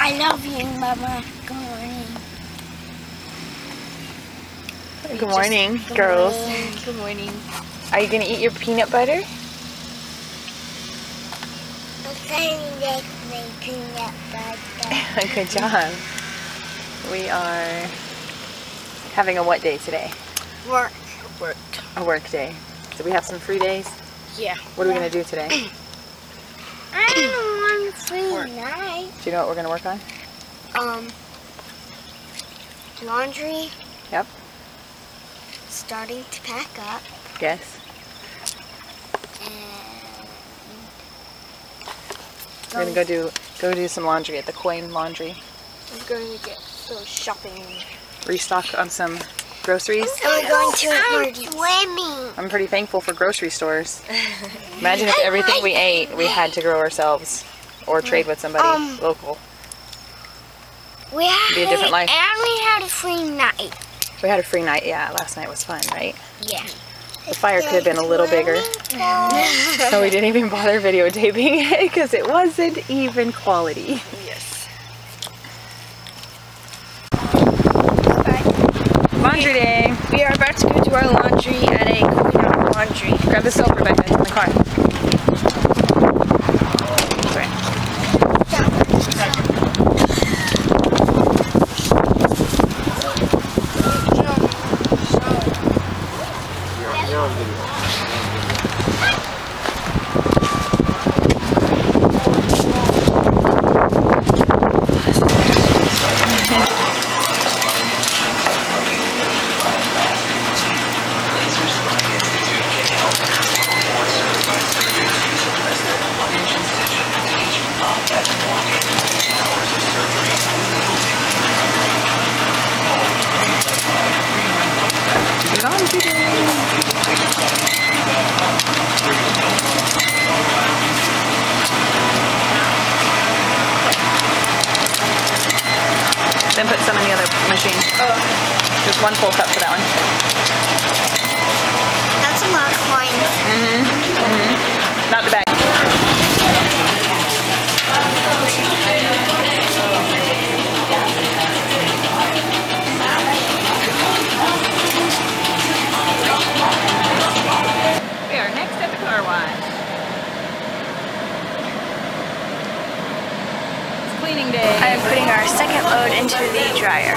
I love you, Mama. Good morning. Good morning, girls. Good morning. Are you going to eat your peanut butter? I'm trying to make my peanut butter. Good job. We are having a what day today? Work. A work day. Do we have some free days? Yeah. What are we going to do today? I don't want free night. Do you know what we're going to work on? Laundry. Yep. Starting to pack up. Yes. And We're going to go do some laundry at the Coin Laundry. I'm going to go shopping. Restock on some groceries. And we're going to swimming. I'm pretty thankful for grocery stores. Imagine if everything we ate we had to grow ourselves or trade with somebody local. We had Be a different life. And we had a free night. We had a free night, yeah. Last night was fun, right? Yeah. The fire could have been a little bigger, so we didn't even bother videotaping it because it wasn't even quality. Yes. Laundry day. We are about to go do our laundry at a Coin Laundry. Grab the soap, Rebecca. It's in the car. Then put some in the other machine. Just one full cup for that one. That's a lot of coins. Not the bag. We are next at the car wash. It's cleaning day. I am putting our second load into the dryer.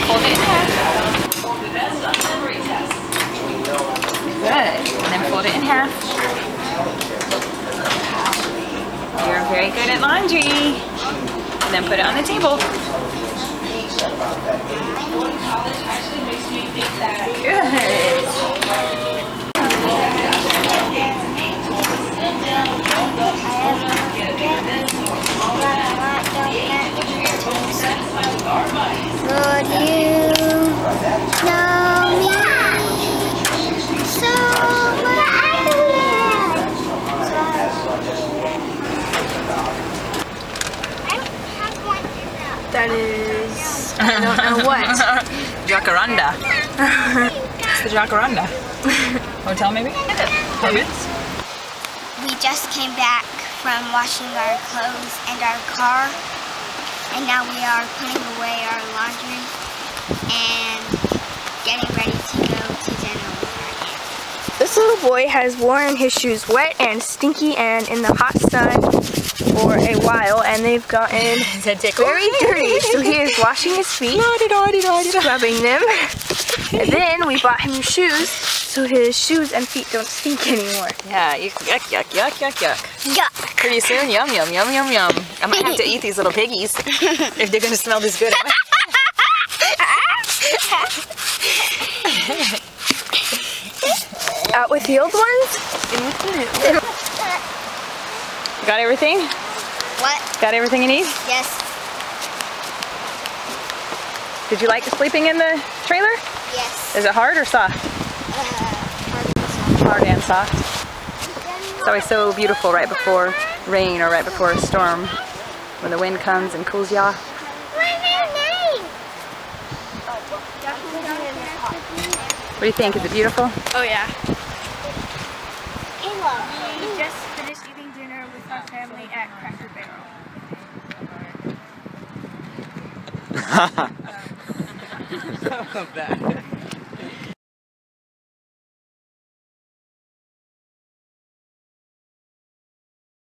Fold it in half. Good. And then fold it in half. You're very good at laundry. And then put it on the table. Would you know me so That is, I don't know what. Jacaranda. It's the Jacaranda. Hotel maybe? We just came back from washing our clothes and our car, and now we are putting away our laundry and getting ready to go to dinner with her. This little boy has worn his shoes wet and stinky and in the hot sun for a while, and they've gotten very dirty. So he is washing his feet, scrubbing them, and then we bought him shoes so his shoes and feet don't stink anymore. Yeah, yuck, yuck, yuck, yuck, yuck. Yuck! Pretty soon, yum, yum, yum, yum, yum. I might have to eat these little piggies if they're going to smell this good. Out with the old ones? Got everything? What? Got everything you need? Yes. Did you like sleeping in the trailer? Yes. Is it hard or soft? Hard and soft. It's always so beautiful right before rain or right before a storm when the wind comes and cools you off. What do you think? Is it beautiful? Oh yeah. We just finished eating dinner with our family at Cracker Barrel. Some of that.